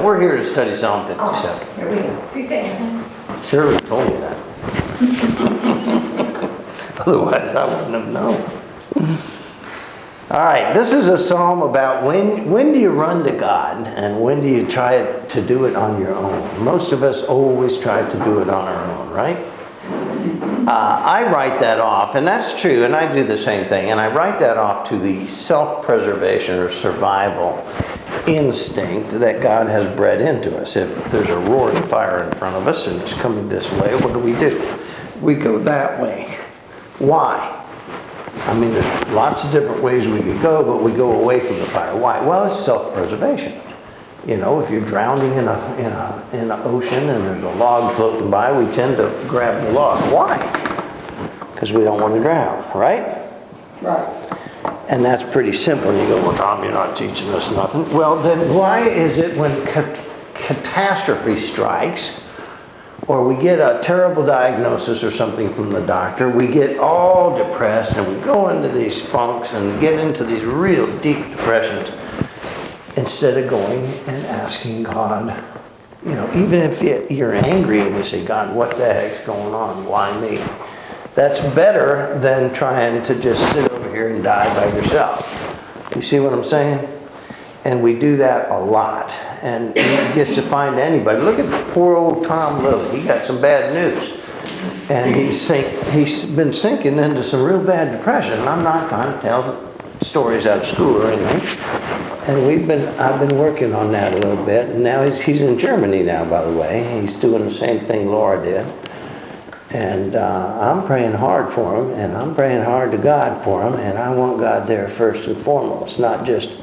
we're here to study Psalm 57. Oh, here we go. He's saying. Shirley told me that. Otherwise, I wouldn't have known. All right, this is a psalm about when do you run to God and when do you try to do it on your own. Most of us always try to do it on our own, right? I write that off, and that's true, and I do the same thing, and I write that off to the self-preservation or survival instinct that God has bred into us. If there's a roaring fire in front of us and it's coming this way, what do? We go that way. Why? I mean, there's lots of different ways we could go, but we go away from the fire. Why? Well, it's self-preservation. You know, if you're drowning in an ocean and there's a log floating by, we tend to grab the log. Why? Because we don't want to drown, right? Right. And that's pretty simple. You go, well, Tom, you're not teaching us nothing. Well, then why is it when catastrophe strikes, or we get a terrible diagnosis or something from the doctor, we get all depressed and we go into these funks and get into these real deep depressions, instead of going and asking God, you know, even if you're angry and you say, God, what the heck's going on? Why me? That's better than trying to just sit over here and die by yourself. You see what I'm saying? And we do that a lot. And he gets to find anybody. Look at poor old Tom Lilly. He got some bad news. And he's been sinking into some real bad depression. And I'm not trying to tell stories out of school or anything. And I've been working on that a little bit. And now he's in Germany now, by the way. He's doing the same thing Laura did. And I'm praying hard for him, and I'm praying hard to God for him, and I want God there first and foremost, not just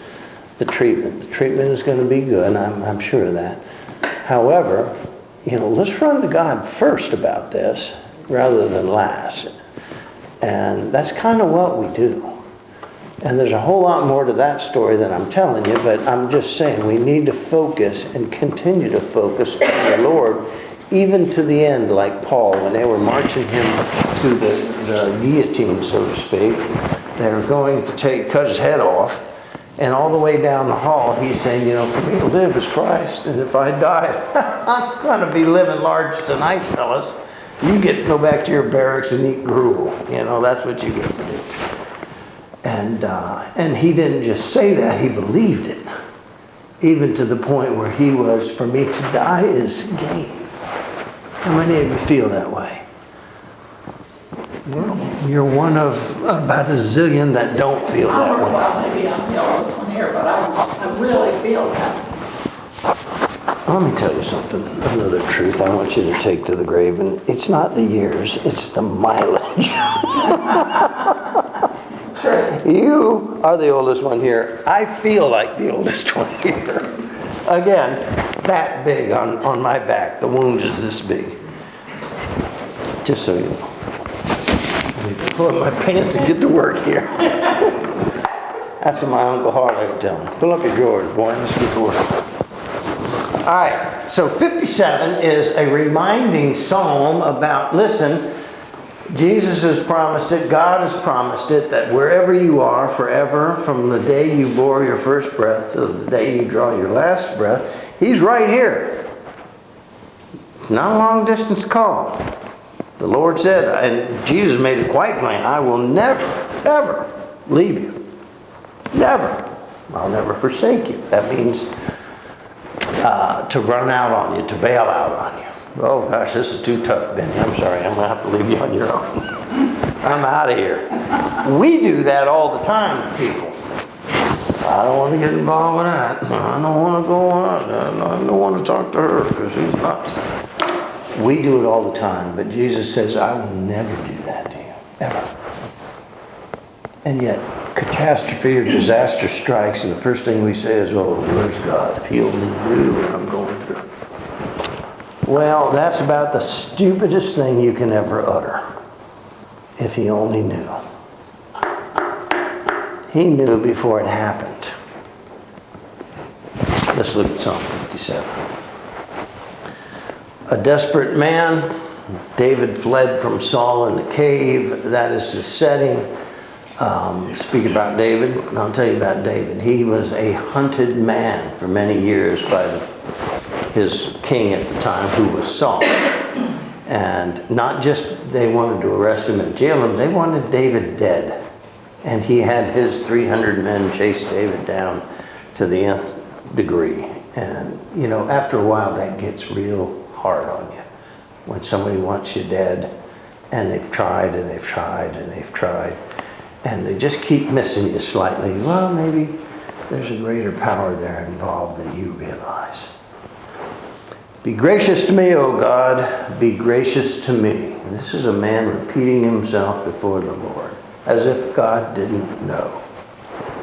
the treatment. The treatment is going to be good, I'm sure of that. However, you know, let's run to God first about this rather than last. And that's kind of what we do. And there's a whole lot more to that story than I'm telling you, but I'm just saying we need to focus and continue to focus on the Lord, even to the end, like Paul, when they were marching him to the guillotine, so to speak. They were going to cut his head off. And all the way down the hall, he's saying, you know, for me to live is Christ. And if I die, I'm going to be living large tonight, fellas. You get to go back to your barracks and eat gruel. You know, that's what you get to do. And he didn't just say that, he believed it. Even to the point where he was, for me to die is gain. How many of you feel that way? Well, you're one of about a zillion that don't feel that way. Well, maybe I'm the oldest one here, but I really feel that. Let me tell you something, another truth I want you to take to the grave. And it's not the years, it's the mileage. You are the oldest one here. I feel like the oldest one here. Again, that big on my back. The wound is this big. Just so you know. I need to pull up my pants and get to work here. That's what my Uncle Harley would tell me. Pull up your drawers, boy, and let's get to work. All right, so 57 is a reminding psalm about, listen, Jesus has promised it, God has promised it, that wherever you are forever, from the day you bore your first breath to the day you draw your last breath, He's right here. It's not a long distance call. The Lord said, and Jesus made it quite plain, I will never, ever leave you. Never. I'll never forsake you. That means to run out on you, to bail out on you. Oh gosh, this is too tough, Benny. I'm sorry, I'm going to have to leave you on your own. I'm out of here. We do that all the time to people. I don't want to get involved with that. I don't want to go on. I don't want to talk to her because she's nuts. We do it all the time, but Jesus says, I will never do that to you, ever. And yet, catastrophe or disaster strikes, and the first thing we say is, oh, where's God? If He only knew what I'm going through. Well, that's about the stupidest thing you can ever utter. If He only knew. He knew before it happened. Let's look at Psalm 57. A desperate man. David fled from Saul in the cave. That is the setting. Speak about David. I'll tell you about David. He was a hunted man for many years by the his king at the time, who was Saul. And not just they wanted to arrest him and jail him, they wanted David dead. And he had his 300 men chase David down to the nth degree. And, you know, after a while that gets real hard on you. When somebody wants you dead, and they've tried and they've tried and they've tried, and they just keep missing you slightly. Well, maybe there's a greater power there involved than you realize. Be gracious to me, O God, be gracious to me. This is a man repeating himself before the Lord, as if God didn't know.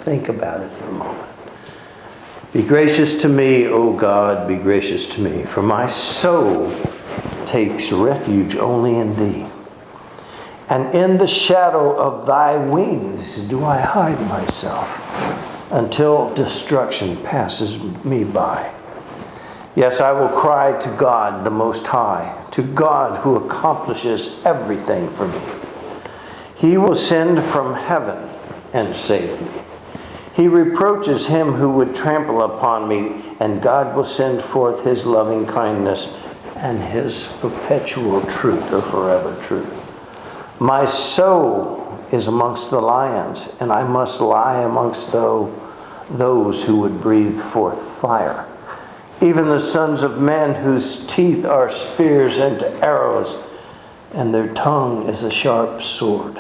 Think about it for a moment. Be gracious to me, O God, be gracious to me, for my soul takes refuge only in thee. And in the shadow of thy wings do I hide myself until destruction passes me by. Yes, I will cry to God the Most High, to God who accomplishes everything for me. He will send from heaven and save me. He reproaches him who would trample upon me, and God will send forth his loving kindness and his perpetual truth, or forever truth. My soul is amongst the lions, and I must lie amongst those who would breathe forth fire. Even the sons of men whose teeth are spears and arrows, and their tongue is a sharp sword.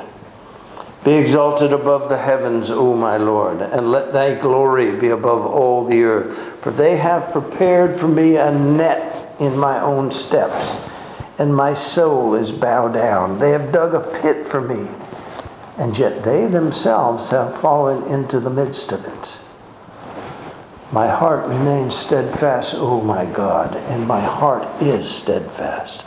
Be exalted above the heavens, O my Lord, and let thy glory be above all the earth. For they have prepared for me a net in my own steps, and my soul is bowed down. They have dug a pit for me, and yet they themselves have fallen into the midst of it. My heart remains steadfast, O my God, and my heart is steadfast.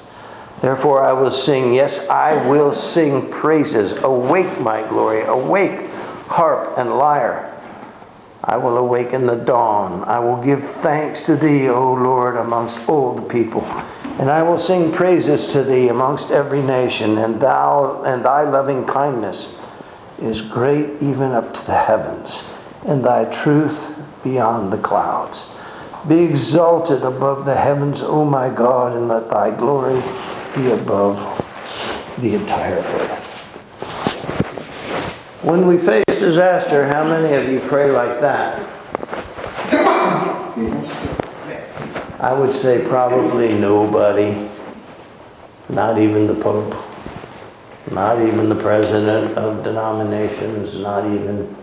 Therefore I will sing, yes, I will sing praises. Awake, my glory, awake, harp and lyre. I will awaken the dawn. I will give thanks to thee, O Lord, amongst all the people. And I will sing praises to thee amongst every nation. And thy loving kindness is great even up to the heavens, and thy truth beyond the clouds. Be exalted above the heavens, O my God, and let thy glory be above the entire earth. When we face disaster, how many of you pray like that? I would say probably nobody. Not even the Pope. Not even the president of denominations. Not even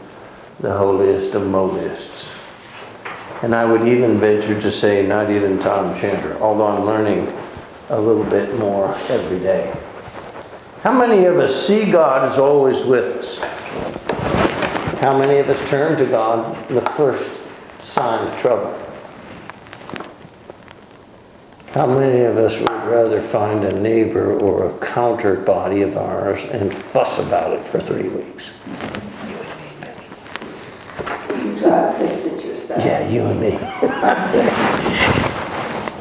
the holiest of molists. And I would even venture to say not even Tom Chanter, although I'm learning a little bit more every day. How many of us see God as always with us? How many of us turn to God the first sign of trouble? How many of us would rather find a neighbor or a counter body of ours and fuss about it for 3 weeks? You try to fix it yourself. Yeah, you and me.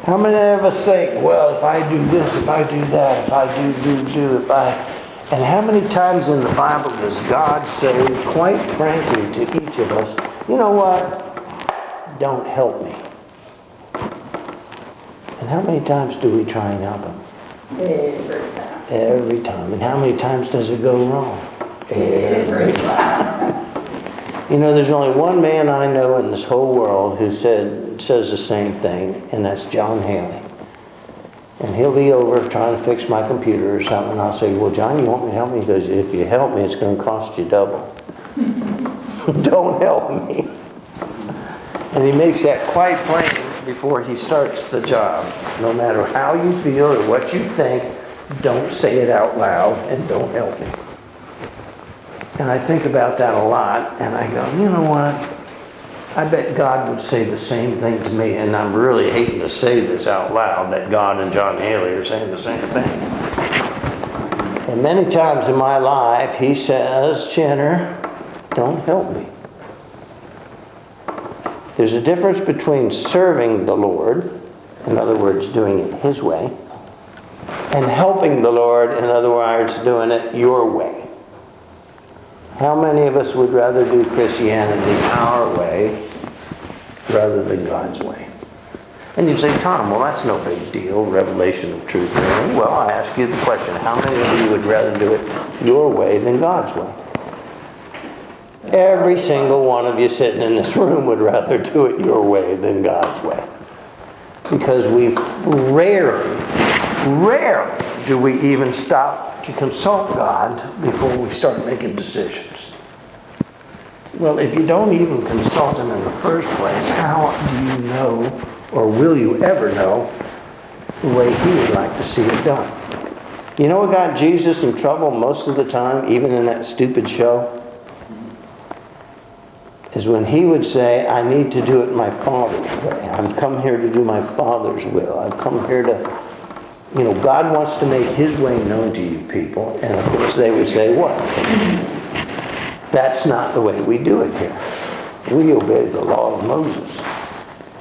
How many of us think, well, if I do this, if I do that, if I do, if I... And how many times in the Bible does God say, quite frankly, to each of us, you know what? Don't help me. And how many times do we try and help him? Every time. Every time. And how many times does it go wrong? Every time. You know, there's only one man I know in this whole world who says the same thing, and that's John Haley. And he'll be over trying to fix my computer or something, and I'll say, well, John, you want me to help me? He goes, if you help me, it's going to cost you double. Don't help me. And he makes that quite plain before he starts the job. No matter how you feel or what you think, don't say it out loud and don't help me. And I think about that a lot, and I go, you know what? I bet God would say the same thing to me, and I'm really hating to say this out loud, that God and John Haley are saying the same thing. And many times in my life, he says, Chanter, don't help me. There's a difference between serving the Lord, in other words, doing it his way, and helping the Lord, in other words, doing it your way. How many of us would rather do Christianity our way rather than God's way? And you say, Tom, well, that's no big deal, revelation of truth. Well, I ask you the question, how many of you would rather do it your way than God's way? Every single one of you sitting in this room would rather do it your way than God's way. Because we rarely do we even stop to consult God before we start making decisions. Well, if you don't even consult Him in the first place, how do you know, or will you ever know, the way He would like to see it done? You know what got Jesus in trouble most of the time, even in that stupid show? Is when He would say, I need to do it my Father's way. I've come here to do my Father's will. I've come here to, God wants to make His way known to you people. And of course they would say, what? That's not the way we do it here. We obey the law of Moses.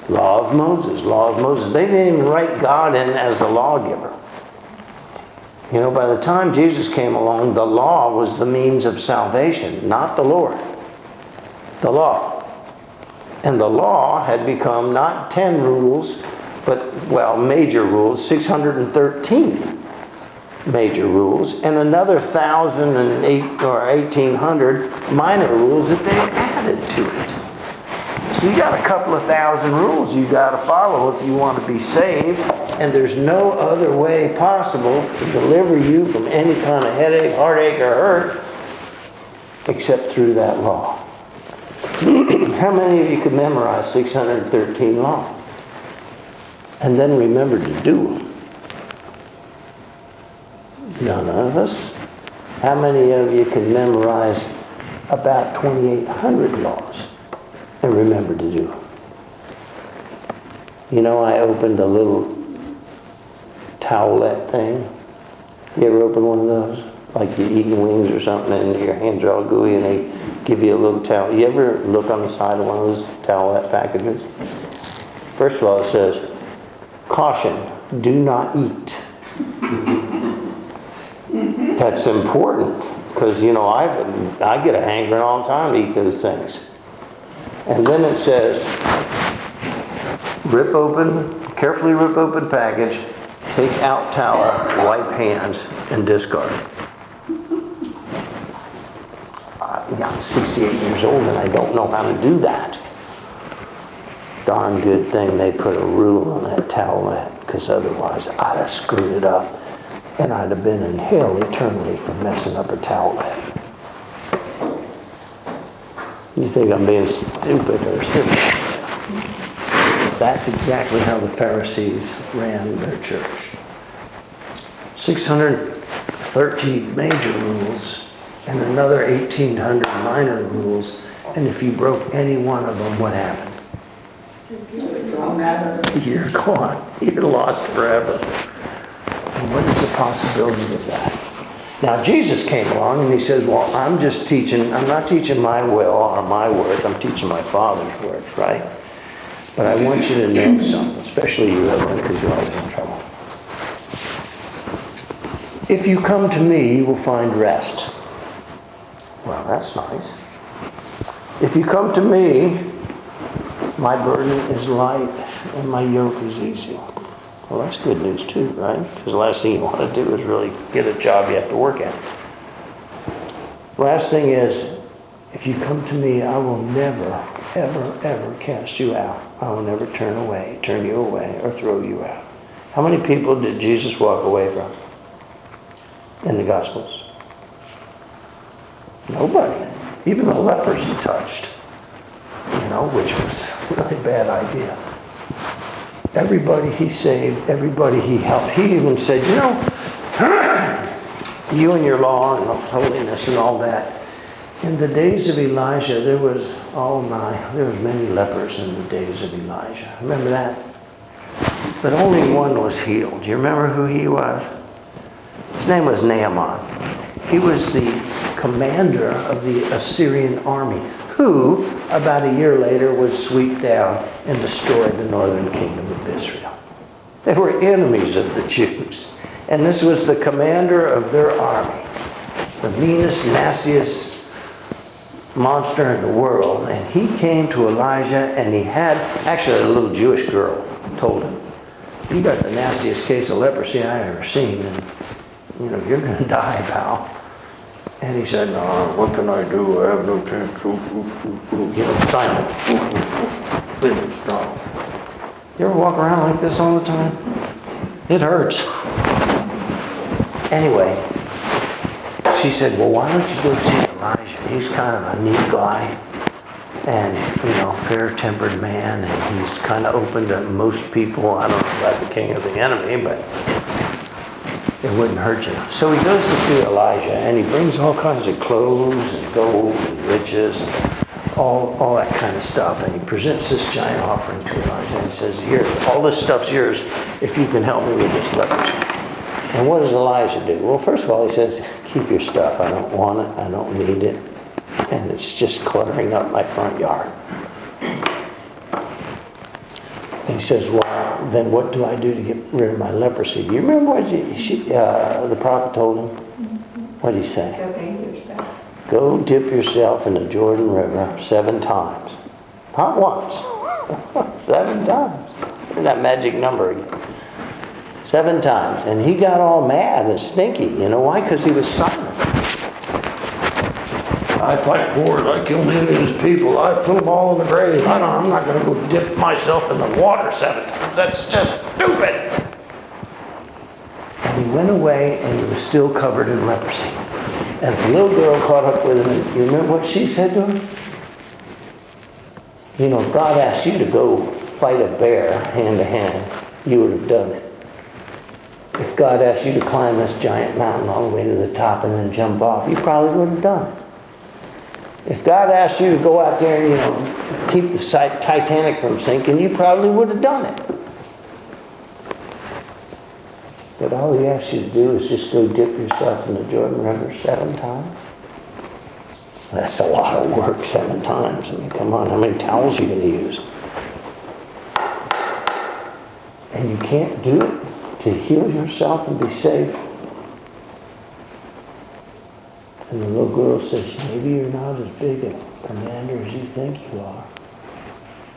Law of Moses, law of Moses. They didn't even write God in as a lawgiver. By the time Jesus came along, the law was the means of salvation, not the Lord. The law. And the law had become not 10 rules, but, major rules, 613 major rules, and another 1,008 or 1,800 minor rules that they've added to it. So you got a couple of thousand rules you got to follow if you want to be saved, and there's no other way possible to deliver you from any kind of headache, heartache, or hurt except through that law. How many of you could memorize 613 laws and then remember to do them? None of us. How many of you can memorize about 2,800 laws and remember to do them? I opened a little towelette thing. You ever open one of those? Like you're eating wings or something and your hands are all gooey and they give you a little towel. You ever look on the side of one of those towelette packages? First of all, it says, caution, do not eat. That's important because, I get a hankering all the time to eat those things. And then it says, carefully rip open package, take out towel, wipe hands, and discard. I'm 68 years old and I don't know how to do that. Darn good thing they put a rule on that towelette, because otherwise I'd have screwed it up and I'd have been in hell eternally for messing up a towelette. You think I'm being stupid or silly? That's exactly how the Pharisees ran their church. 613 major rules and another 1,800 minor rules, and if you broke any one of them, what happened? You're gone. You're lost forever. And what is the possibility of that? Now, Jesus came along and He says, well, I'm not teaching my will or my words, I'm teaching my Father's words, right? But I want you to know something, especially you, Evelyn, because you're always in trouble. If you come to me, you will find rest. Well, that's nice. If you come to me, my burden is light and my yoke is easy. Well, that's good news too, right? Because the last thing you want to do is really get a job you have to work at. Last thing is, if you come to me, I will never, ever, ever cast you out. I will never turn you away, or throw you out. How many people did Jesus walk away from in the Gospels? Nobody. Even the lepers He touched, which was a really bad idea. Everybody He saved, everybody He helped. He even said, you and your law and holiness and all that. In the days of Elijah, there was many lepers in the days of Elijah. Remember that? But only one was healed. Do you remember who he was? His name was Naaman. He was the commander of the Assyrian army, who, about a year later, would sweep down and destroy the northern kingdom of Israel. They were enemies of the Jews. And this was the commander of their army, the meanest, nastiest monster in the world. And he came to Elijah, and he had actually a little Jewish girl told him, you got the nastiest case of leprosy I ever seen, and you're gonna die, pal. And he said, no, what can I do? I have no chance. Silent. Big and strong. You ever walk around like this all the time? It hurts. Anyway, she said, well, why don't you go see Elijah? He's kind of a neat guy and, fair-tempered man, and he's kind of open to most people. I don't know about the king of the enemy, but it wouldn't hurt you. So he goes to see Elijah, and he brings all kinds of clothes and gold and riches and all that kind of stuff. And he presents this giant offering to Elijah, and he says, here, all this stuff's yours if you can help me with this leprosy. And what does Elijah do? Well, first of all, he says, keep your stuff. I don't want it. I don't need it. And it's just cluttering up my front yard. And he says, well, then what do I do to get rid of my leprosy? You remember what the prophet told him? What did he say? Go bathe yourself. Go dip yourself in the Jordan River 7 times. Not once. 7 times. There's that magic number again. 7 times. And he got all mad and stinky. You know why? Because he was silent. I fight wars. I kill him and his people. I put them all in the grave. I'm not going to go dip myself in the water 7 times. That's just stupid. And he went away, and he was still covered in leprosy. And the little girl caught up with him, and you remember what she said to him? If God asked you to go fight a bear hand to hand, you would have done it. If God asked you to climb this giant mountain all the way to the top and then jump off, you probably would have done it. If God asked you to go out there and, keep the Titanic from sinking, you probably would have done it. But all he asks you to do is just go dip yourself in the Jordan River 7 times. That's a lot of work, 7 times. I mean, come on, how many towels are you going to use? And you can't do it to heal yourself and be safe. And the little girl says, maybe you're not as big a commander as you think you are.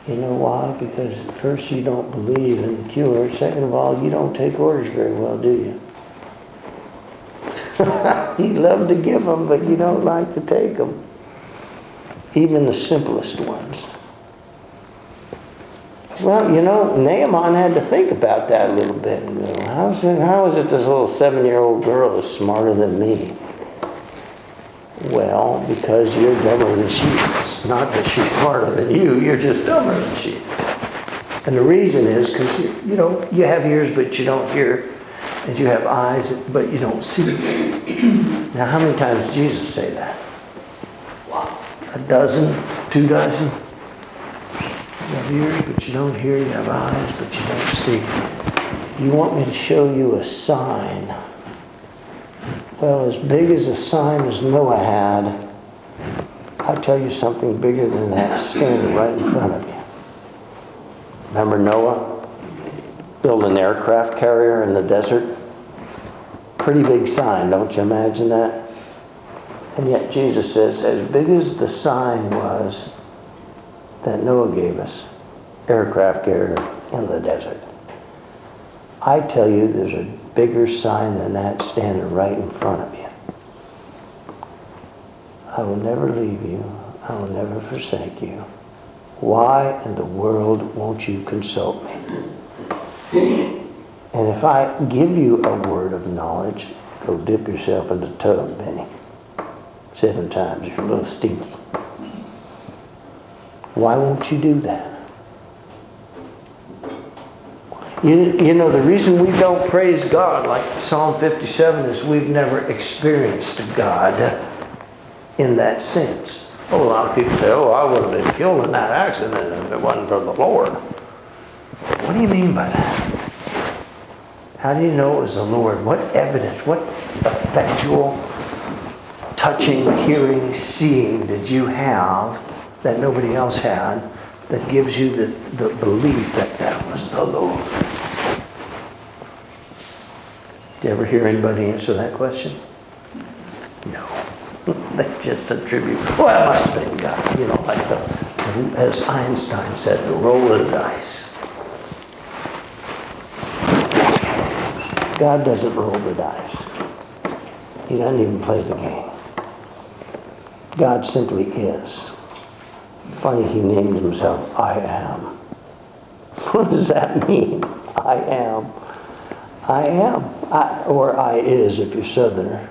You know why? Because first, you don't believe in the cure. Second of all, you don't take orders very well, do you? You love to give them, but you don't like to take them. Even the simplest ones. Well, Naaman had to think about that a little bit. And go, how is it this little 7-year-old girl is smarter than me? Well, because you're dumber than she is. Not that she's smarter than you, you're just dumber than she is. And the reason is because, you have ears but you don't hear, and you have eyes but you don't see. Now, how many times did Jesus say that? 1 dozen? 2 dozen? You have ears but you don't hear, you have eyes but you don't see. You want me to show you a sign? Well, as big as a sign as Noah had, I'll tell you something bigger than that standing right in front of you. Remember Noah? Built an aircraft carrier in the desert? Pretty big sign, don't you imagine that? And yet Jesus says, as big as the sign was that Noah gave us, aircraft carrier in the desert, I tell you there's a bigger sign than that standing right in front of you. I will never leave you. I will never forsake you. Why in the world won't you consult me? And if I give you a word of knowledge, go dip yourself in the tub, Benny. 7 times. You're a little stinky. Why won't you do that? The reason we don't praise God like Psalm 57 is we've never experienced God in that sense. Well, a lot of people say, I would have been killed in that accident if it wasn't for the Lord. What do you mean by that? How do you know it was the Lord? What evidence, what effectual, touching, hearing, seeing did you have that nobody else had that gives you the belief that that was the Lord? Did you ever hear anybody answer that question? No. They just attribute, well, it must have been God. Like as Einstein said, the roll of the dice. God doesn't roll the dice. He doesn't even play the game. God simply is. Funny, he named himself I am. What does that mean? I am. I am. Or I is if you're Southerner.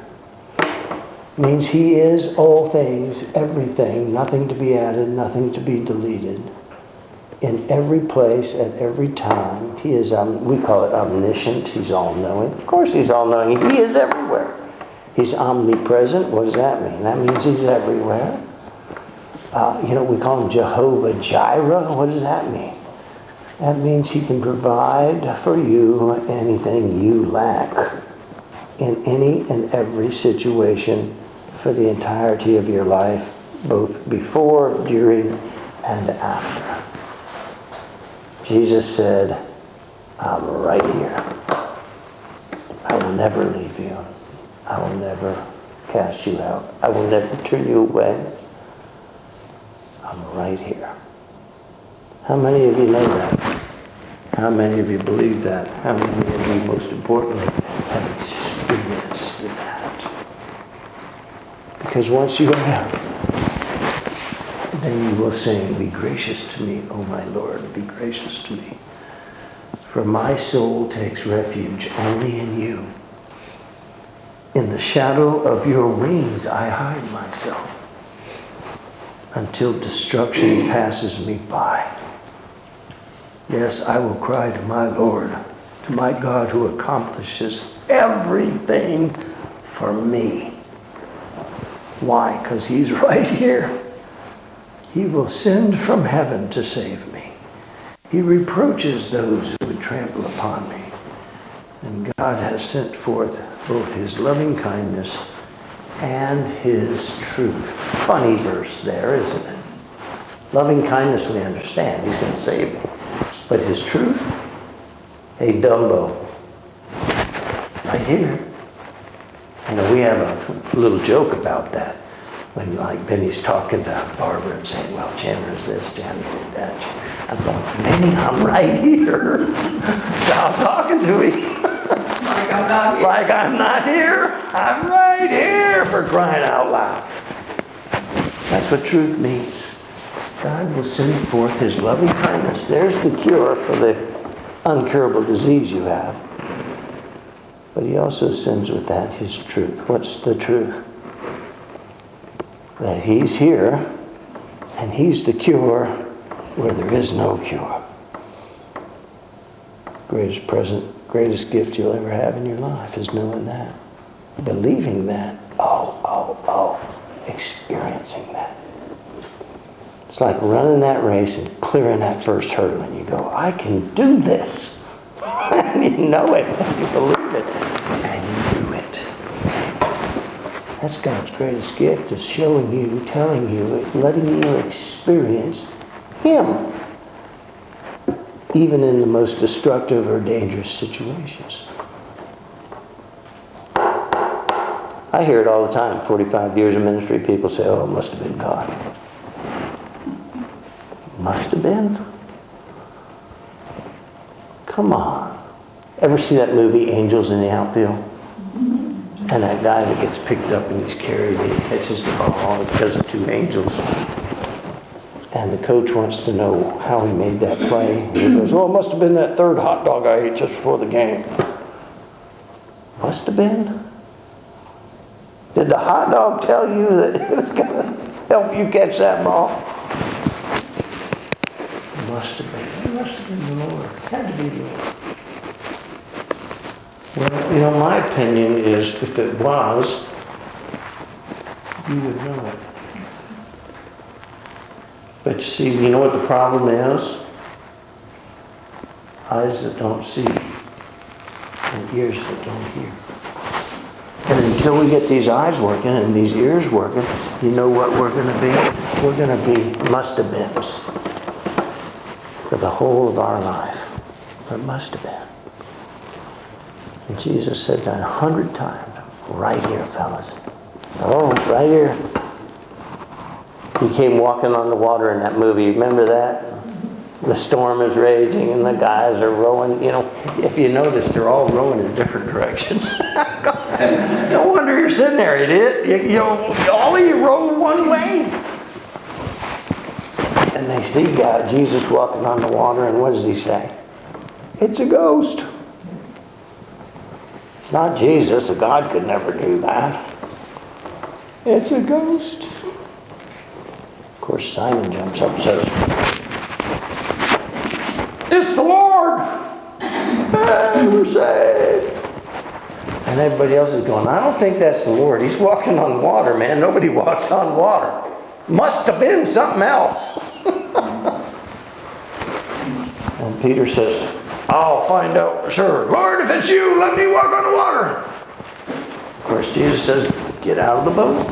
Means he is all things, everything, nothing to be added, nothing to be deleted. In every place, at every time. He is, we call it omniscient. He's all-knowing. Of course he's all-knowing. He is everywhere. He's omnipresent. What does that mean? That means he's everywhere. We call him Jehovah Jireh. What does that mean? That means he can provide for you anything you lack in any and every situation for the entirety of your life, both before, during, and after. Jesus said, I'm right here. I will never leave you. I will never cast you out. I will never turn you away. I'm right here. How many of you know that? How many of you believe that? How many of you, most importantly, have experienced that? Because once you have, then you will sing, be gracious to me, O my Lord, be gracious to me. For my soul takes refuge only in you. In the shadow of your wings I hide myself until destruction passes me by. Yes, I will cry to my Lord, to my God who accomplishes everything for me. Why? Because he's right here. He will send from heaven to save me. He reproaches those who would trample upon me. And God has sent forth both his loving kindness and his truth. Funny verse there, isn't it? Loving kindness we understand. He's going to save me. But his truth? Hey, Dumbo. Right here. We have a little joke about that. When Benny's talking to Barbara and saying, well, Chanter's this, Chanter did that. I'm going, Benny, I'm right here. So I'm talking to him. Like I'm not here. Like I'm not here. I'm right here, for crying out loud. That's what truth means. God will send forth his loving kindness. There's the cure for the uncurable disease you have. But he also sends with that his truth. What's the truth? That he's here and he's the cure where there is no cure. Greatest present, greatest gift you'll ever have in your life is knowing that. Believing that. Experiencing that. It's like running that race and clearing that first hurdle and you go, I can do this. And you know it, and you believe it, and you do it. That's God's greatest gift, is showing you, telling you, letting you experience him. Even in the most destructive or dangerous situations. I hear it all the time. 45 years of ministry, people say, oh, it must have been God. Must have been? Come on. Ever see that movie, Angels in the Outfield? And that guy that gets picked up and he's carried and he catches the ball because of two angels. And the coach wants to know how he made that play. And he goes, well, it must have been that third hot dog I ate just before the game. Must have been? Did the hot dog tell you that it was going to help you catch that ball? Must have been. It must have been the Lord. It had to be the Lord. Well, my opinion is if it was, you would know it. But you see, you know what the problem is? Eyes that don't see and ears that don't hear. And until we get these eyes working and these ears working, you know what we're going to be? We're going to be must-have-beens for the whole of our life. But must-have-been. And Jesus said that 100 times. Right here, fellas. Oh, right here. He came walking on the water in that movie. Remember that? The storm is raging and the guys are rowing. You know, if you notice, they're all rowing in different directions. No wonder you're sitting there, idiot. All of you row one way. And they see God, Jesus walking on the water, and what does he say? It's a ghost. It's not Jesus. A God could never do that. It's a ghost. Of course, Simon jumps up and says, it's the Lord. Hey, we're saved. And everybody else is going, I don't think that's the Lord. He's walking on water, man. Nobody walks on water. Must have been something else. And Peter says, I'll find out for sure. Lord, if it's you, let me walk on the water. Of course, Jesus says, get out of the boat.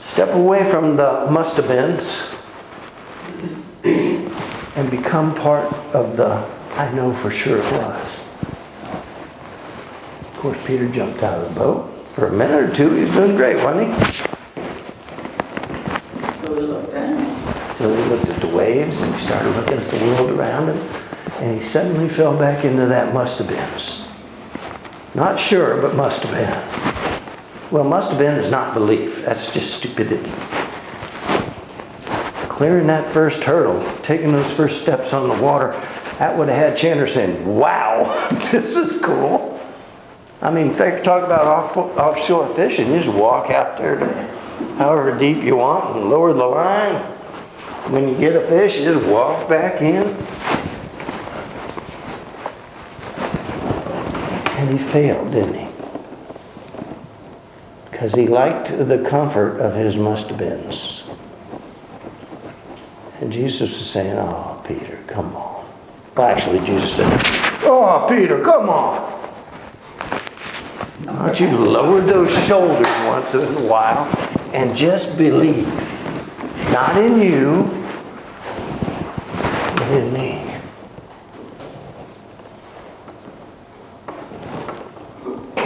Step away from the must-have-beens and become part of the I know for sure it was. Of course, Peter jumped out of the boat. For a minute or two, he was doing great, wasn't he? So we looked down. So he looked at the waves and he started looking at the world around him. And he suddenly fell back into that must-have-beens. Not sure, but must have been. Well, must have been is not belief. That's just stupidity. Clearing that first hurdle, taking those first steps on the water, that would have had Chanter saying, wow, this is cool. I mean, talk about offshore fishing. You just walk out there to however deep you want and lower the line. When you get a fish, you just walk back in. And he failed, didn't he? Because he liked the comfort of his must-have-beens. And Jesus was saying, oh, Peter, come on. Well, actually, Jesus said, oh, Peter, come on. Why don't you lower those shoulders once in a while and just believe. Not in you, but in me.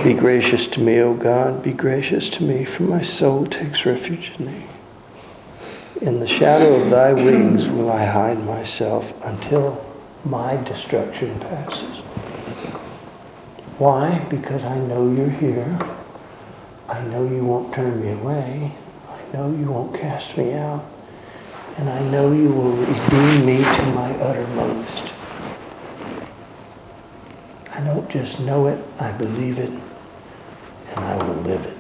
Be gracious to me, O God, be gracious to me, for my soul takes refuge in thee. In the shadow of thy wings will I hide myself until my destruction passes. Why? Because I know you're here. I know you won't turn me away. I know you won't cast me out. And I know you will redeem me to my uttermost. I don't just know it, I believe it, and I will live it.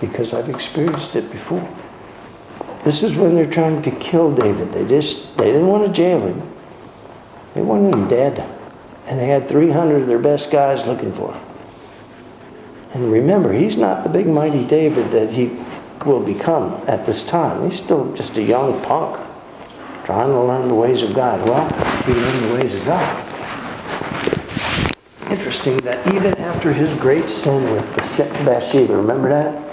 Because I've experienced it before. This is when they're trying to kill David. They didn't want to jail him. They wanted him dead. And they had 300 of their best guys looking for him. And remember, he's not the big mighty David that he will become at this time. He's still just a young punk trying to learn the ways of God. Well, he learned the ways of God. Interesting that even after his great sin with Bathsheba, remember that?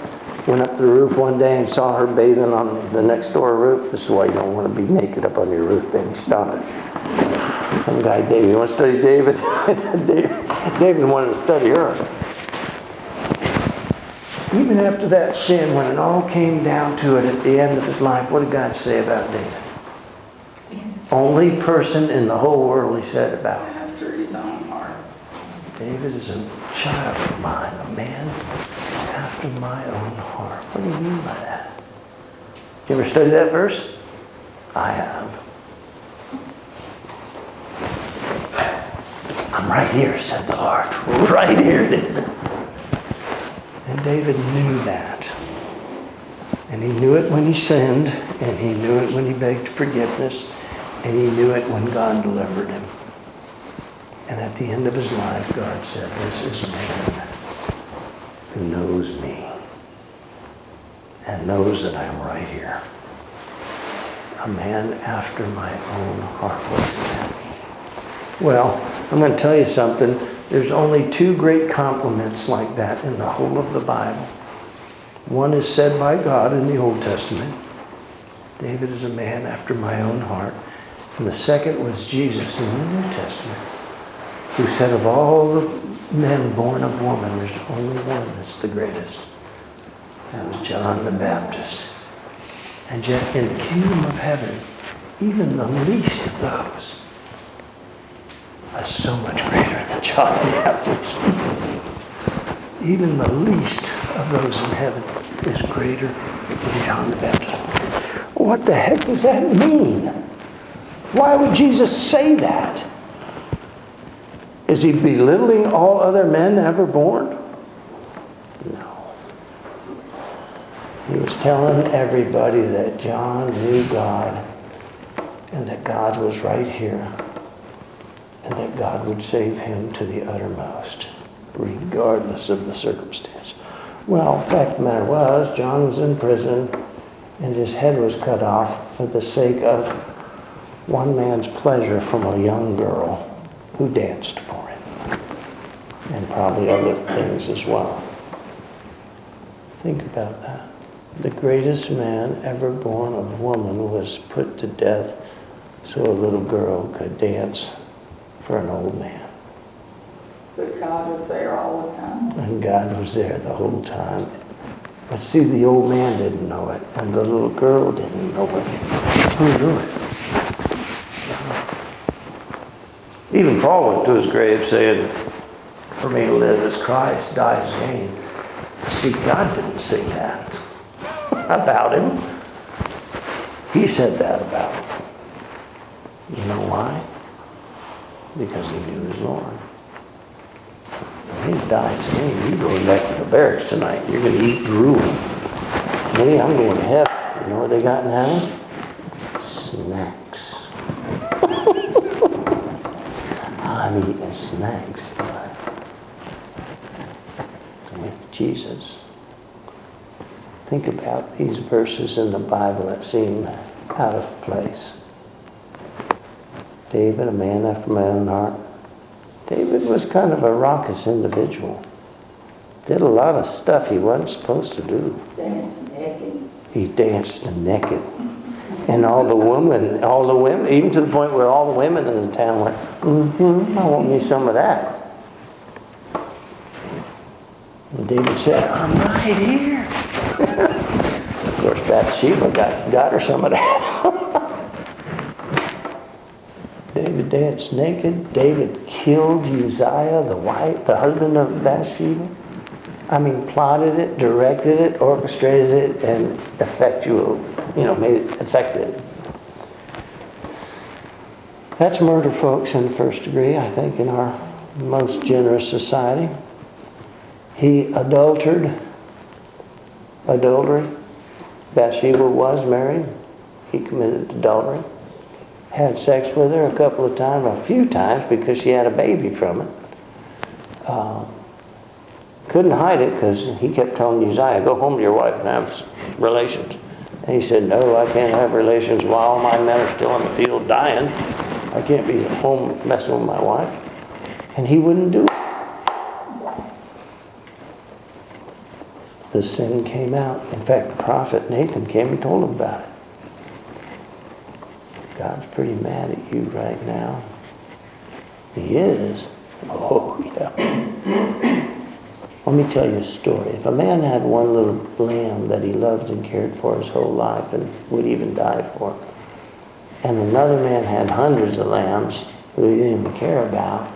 Went up the roof one day and saw her bathing on the next door roof. This is why you don't want to be naked up on your roof, baby. Stop it. Some guy, David, you want to study David? David wanted to study her. Even after that sin, when it all came down to it at the end of his life, what did God say about David? Only person in the whole world he said about him. After his own heart. David is a child of mine, a man after my own heart. What do you mean by that? You ever study that verse? I have. I'm right here, said the Lord. Right here, David. And David knew that. And he knew it when he sinned, and he knew it when he begged forgiveness, and he knew it when God delivered him. And at the end of his life, God said, this is a man who knows me and knows that I'm right here. A man after my own heart. What does that mean? Well, I'm going to tell you something. There's only two great compliments like that in the whole of the Bible. One is said by God in the Old Testament. David is a man after my own heart. And the second was Jesus in the New Testament, who said of all the men born of woman, there's only one that's the greatest. That was John the Baptist. And yet in the kingdom of heaven, even the least of those is so much greater than John the Baptist. Even the least of those in heaven is greater than John the Baptist. What the heck does that mean? Why would Jesus say that? Is he belittling all other men ever born? No. He was telling everybody that John knew God and that God was right here and that God would save him to the uttermost, regardless of the circumstance. Well, the fact of the matter was, John was in prison and his head was cut off for the sake of one man's pleasure from a young girl who danced for him. And probably other things as well. Think about that. The greatest man ever born of woman was put to death so a little girl could dance for an old man. But God was there all the time. And God was there the whole time. But see, the old man didn't know it, and the little girl didn't know it. Who knew it? Even Paul went to his grave saying, for me to live as Christ, die as gain. See, God didn't say that about him. He said that about him. You know why? Because he knew his Lord. When he dies, hey, you're going back to the barracks tonight. You're going to eat gruel. Me, I'm going to heaven. You know what they got in heaven? Snacks. I'm eating snacks tonight. With Jesus. Think about these verses in the Bible that seem out of place. David, a man after my own heart. David was kind of a raucous individual. Did a lot of stuff he wasn't supposed to do. Danced naked. He danced naked. And all the women, even to the point where all the women in the town went, I want me some of that. And David said, I'm right here. Of course, Bathsheba got her some of that. David danced naked. David killed Uzziah, the husband of Bathsheba. I mean, plotted it, directed it, orchestrated it, and made it effective. That's murder, folks, in the first degree, I think, in our most generous society. He adultery. Bathsheba was married. He committed adultery. Had sex with her a few times, because she had a baby from it. Couldn't hide it because he kept telling Uzziah, go home to your wife and have relations. And he said, no, I can't have relations while my men are still in the field dying. I can't be at home messing with my wife. And he wouldn't do it. The sin came out. In fact, the prophet Nathan came and told him about it. God's pretty mad at you right now. He is. Oh, yeah. Let me tell you a story. If a man had one little lamb that he loved and cared for his whole life and would even die for, and another man had hundreds of lambs who he didn't even care about,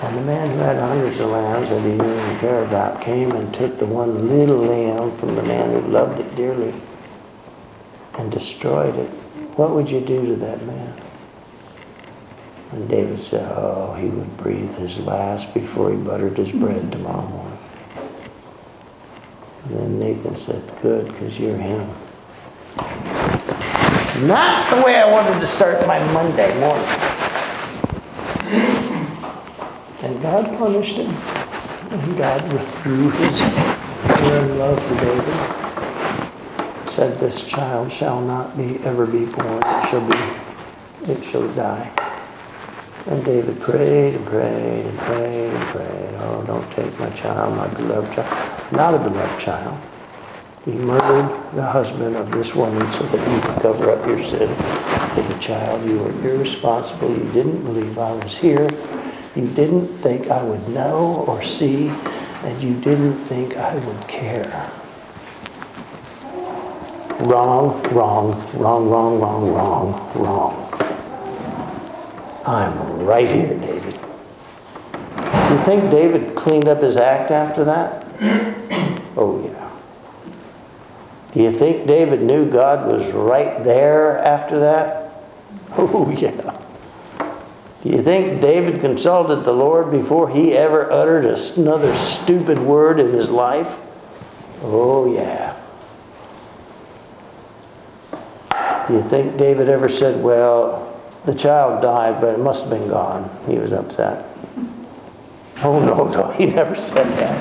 and the man who had hundreds of lambs that he didn't even care about came and took the one little lamb from the man who loved it dearly and destroyed it, what would you do to that man? And David said, oh, he would breathe his last before he buttered his bread tomorrow morning. And then Nathan said, good, because you're him. Not the way I wanted to start my Monday morning. And God punished him. And God withdrew his care and love for David. Said, this child shall not ever be born. It shall die. And David prayed and prayed and prayed and prayed. Oh, don't take my child, my beloved child. Not a beloved child. He murdered the husband of this woman so that you could cover up your sin. With a child, you were irresponsible. You didn't believe I was here. You didn't think I would know or see. And you didn't think I would care. Wrong, wrong, wrong, wrong, wrong, wrong, wrong. I'm right here, David. You think David cleaned up his act after that? Oh, yeah. Do you think David knew God was right there after that? Oh, yeah. Do you think David consulted the Lord before he ever uttered another stupid word in his life? Oh, yeah. Do you think David ever said, well, the child died, but it must have been God? He was upset. Oh, no, he never said that.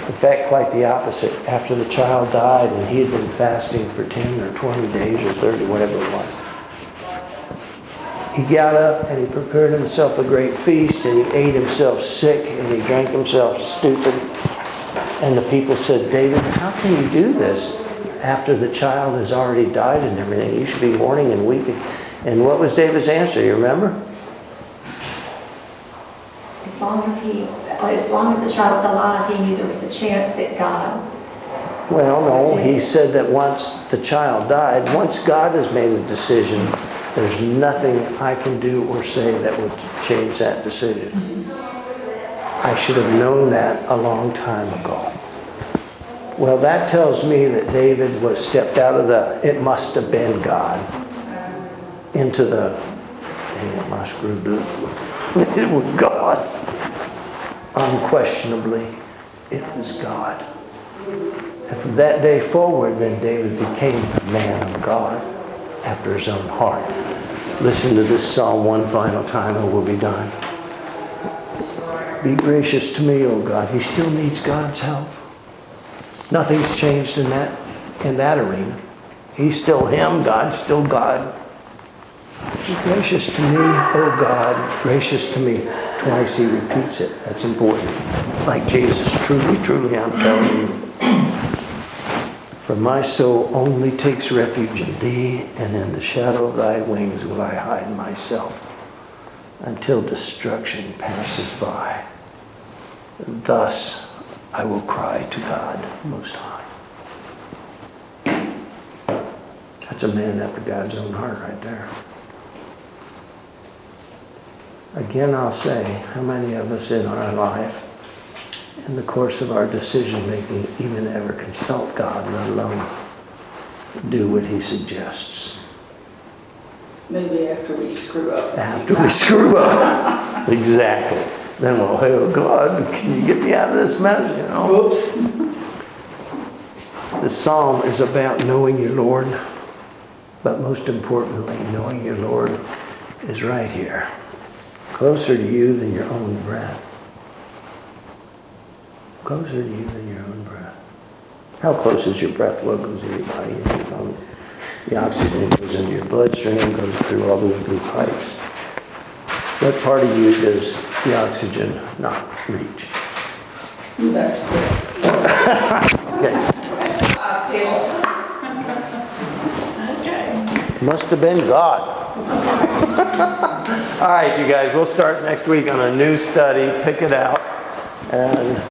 In fact, quite the opposite. After the child died and he had been fasting for 10 or 20 days or 30, whatever it was, he got up and he prepared himself a great feast and he ate himself sick and he drank himself stupid. And the people said, David, how can you do this after the child has already died and everything? You should be mourning and weeping. And what was David's answer? You remember? As long as the child was alive, he knew there was a chance that God. Well, no, he said that once the child died, once God has made a decision, there's nothing I can do or say that would change that decision. I should have known that a long time ago. Well, that tells me that David was stepped out of the, it must have been God, into the, it must have been, it was God. Unquestionably, it was God. And from that day forward, then David became a man of God after his own heart. Listen to this psalm one final time and we'll be done. Be gracious to me, O God. He still needs God's help. Nothing's changed in that arena. He's still him, God's still God. Be gracious to me, O God, gracious to me. Twice he repeats it. That's important. Like Jesus, truly, truly, I'm telling you. For my soul only takes refuge in thee, and in the shadow of thy wings will I hide myself until destruction passes by. Thus I will cry to God Most High. That's a man after God's own heart right there. Again, I'll say, how many of us in our life, in the course of our decision making, even ever consult God, let alone do what he suggests? Maybe after we screw up. After we screw up. Exactly. Then we'll, oh God, can you get me out of this mess? You know? Oops. The psalm is about knowing your Lord, but most importantly, knowing your Lord is right here. Closer to you than your own breath. Closer to you than your own breath. How close is your breath? What goes in your body and your bone? The oxygen goes into your bloodstream, goes through all those blue pipes. What part of you does the oxygen not reach? Okay. Must have been God. All right, you guys, we'll start next week on a new study. Pick it out. And